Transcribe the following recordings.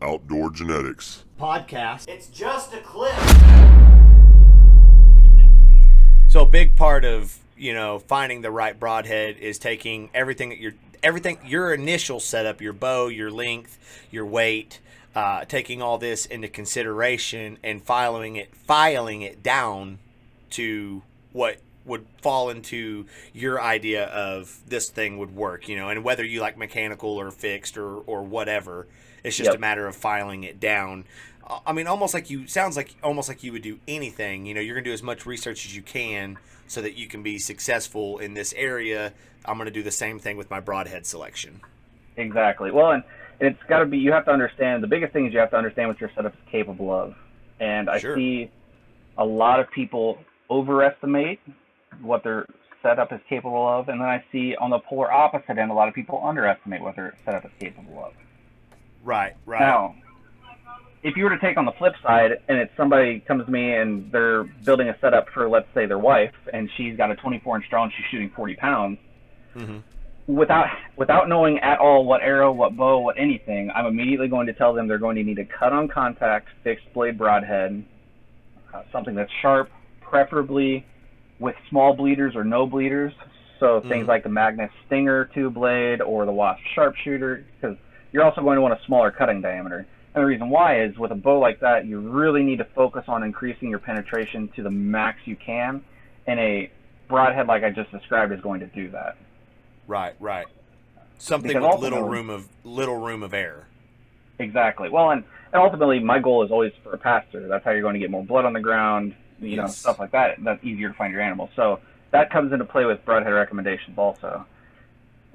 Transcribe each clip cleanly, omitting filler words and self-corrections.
Outdoor Genetics podcast. It's just a clip. So a big part of, finding the right broadhead is taking everything your initial setup, your bow, your length, your weight, taking all this into consideration and filing it down to what would fall into your idea of this thing would work, and whether you like mechanical or fixed or whatever, it's just a matter of filing it down. I mean, almost like you would do anything. You're going to do as much research as you can so that you can be successful in this area. I'm going to do the same thing with my broadhead selection. Exactly. Well, and it's got to be, you have to understand, the biggest thing is you have to understand what your setup is capable of. And I see a lot of people overestimate what their setup is capable of, and then I see on the polar opposite end, a lot of people underestimate what their setup is capable of. Right. Now, if you were to take on the flip side, and it's somebody comes to me and they're building a setup for, let's say, their wife, and she's got a 24-inch draw and she's shooting 40 pounds, without knowing at all what arrow, what bow, what anything, I'm immediately going to tell them they're going to need a cut-on contact, fixed blade broadhead, something that's sharp, preferably with small bleeders or no bleeders, so things like the Magnus Stinger 2-blade or the Wasp Sharpshooter, because you're also going to want a smaller cutting diameter. And the reason why is with a bow like that, you really need to focus on increasing your penetration to the max you can, and a broadhead like I just described is going to do that. Right. Something because with little room of error. Exactly. Well, and ultimately, my goal is always for a pasture. That's how you're going to get more blood on the ground, stuff like that. That's easier to find your animal. So that comes into play with broadhead recommendations also.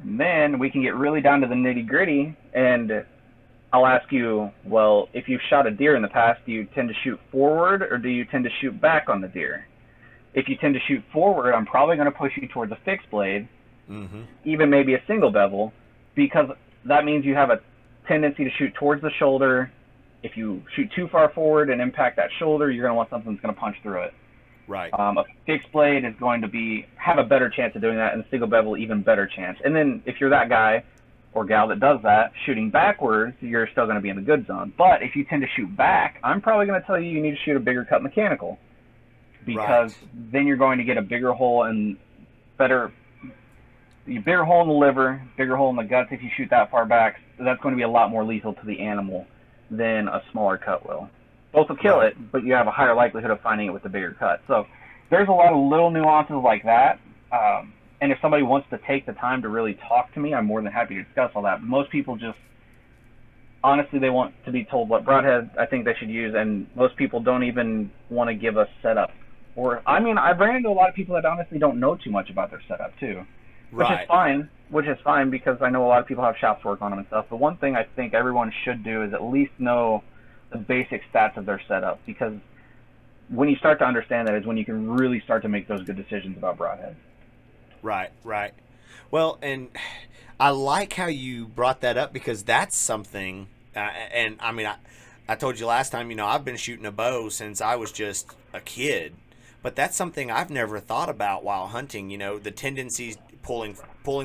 And then we can get really down to the nitty-gritty, and I'll ask you, well, if you've shot a deer in the past, do you tend to shoot forward or do you tend to shoot back on the deer? If you tend to shoot forward, I'm probably going to push you towards a fixed blade, even maybe a single bevel, because that means you have a tendency to shoot towards the shoulder. If you shoot too far forward and impact that shoulder, you're going to want something that's going to punch through it. Right. A fixed blade is going to have a better chance of doing that, and a single bevel even better chance. And then if you're that guy or gal that does that, shooting backwards, you're still going to be in the good zone. But if you tend to shoot back, I'm probably going to tell you need to shoot a bigger cut mechanical, because then you're going to get a bigger hole and bigger hole in the liver, bigger hole in the guts. If you shoot that far back, that's going to be a lot more lethal to the animal than a smaller cut will. Both will kill it, but you have a higher likelihood of finding it with the bigger cut. So there's a lot of little nuances like that. And if somebody wants to take the time to really talk to me, I'm more than happy to discuss all that. But most people just, honestly, they want to be told what broadhead I think they should use, and most people don't even want to give us setup. I've ran into a lot of people that honestly don't know too much about their setup too, which is fine because I know a lot of people have shops work on them and stuff. But one thing I think everyone should do is at least know the basic stats of their setup, because when you start to understand that is when you can really start to make those good decisions about broadhead. Right. Well, and I like how you brought that up, because that's something, and I mean, I told you last time, I've been shooting a bow since I was just a kid, but that's something I've never thought about while hunting, the tendencies pulling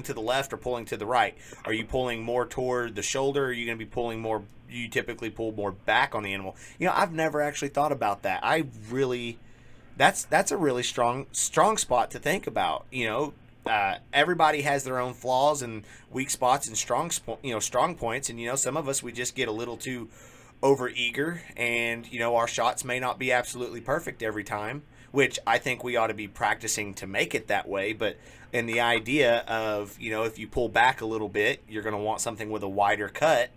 to the left or pulling to the right. Are you pulling more toward the shoulder? Or are you going to be pulling more, you typically pull more back on the animal? I've never actually thought about that. That's a really strong spot to think about, everybody has their own flaws and weak spots and strong points, and some of us, we just get a little too over eager, and our shots may not be absolutely perfect every time, which I think we ought to be practicing to make it that way. But in the idea of if you pull back a little bit, you're going to want something with a wider cut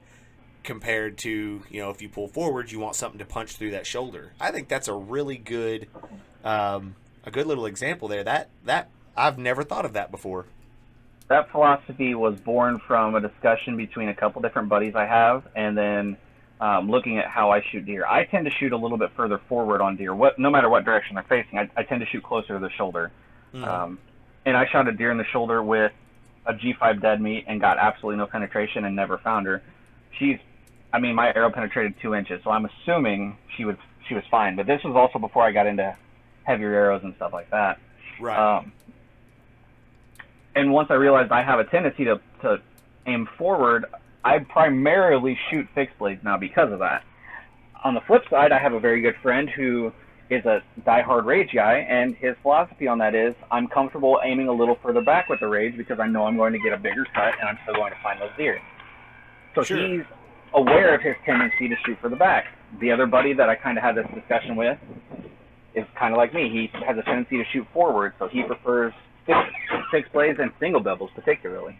compared to if you pull forward, you want something to punch through that shoulder. I think that's a really good a good little example there. That I've never thought of that before. That philosophy was born from a discussion between a couple different buddies I have, and then looking at how I shoot deer. I tend to shoot a little bit further forward on deer. No matter what direction they're facing, I tend to shoot closer to the shoulder. And I shot a deer in the shoulder with a G5 dead meat and got absolutely no penetration and never found her. My arrow penetrated 2 inches, so I'm assuming she was fine. But this was also before I got into heavier arrows and stuff like that. Right. And once I realized I have a tendency to aim forward, I primarily shoot fixed blades now because of that. On the flip side, I have a very good friend who is a diehard rage guy, and his philosophy on that is I'm comfortable aiming a little further back with the rage because I know I'm going to get a bigger cut and I'm still going to find those deer. So Sure. he's aware of his tendency to shoot for the back. The other buddy that I kind of had this discussion with is kind of like me. He has a tendency to shoot forward, so he prefers fixed blades and single bevels particularly.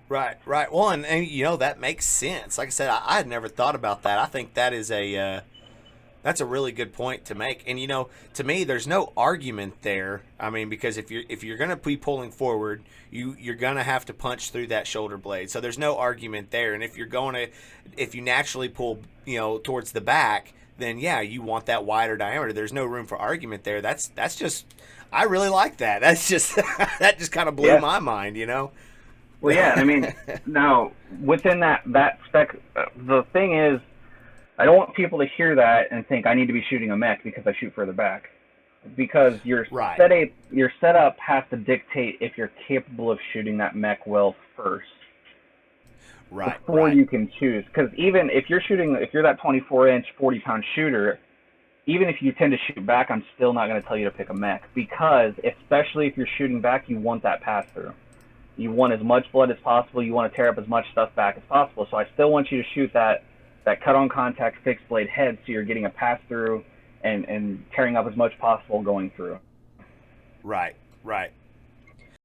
Right, right. Well, and you know that makes sense. Like I said, I had never thought about that. I think that is that's a really good point to make. And you know, to me, there's no argument there. I mean, because if you're gonna be pulling forward, you're gonna have to punch through that shoulder blade. So there's no argument there. And if you naturally pull, you know, towards the back, then yeah, you want that wider diameter. There's no room for argument there. That's just, I really like that. That's just that just kind of blew my mind, you know. Well, yeah, I mean, now within that spec, the thing is, I don't want people to hear that and think I need to be shooting a mech because I shoot further back, because your setup has to dictate if you're capable of shooting that mech well first, before you can choose. Because even if you're that 24-inch, 40-pound shooter, even if you tend to shoot back, I'm still not going to tell you to pick a mech, because especially if you're shooting back, you want that pass through. You want as much blood as possible. You want to tear up as much stuff back as possible. So I still want you to shoot that cut-on contact fixed blade head, so you're getting a pass-through and tearing up as much possible going through. Right, right.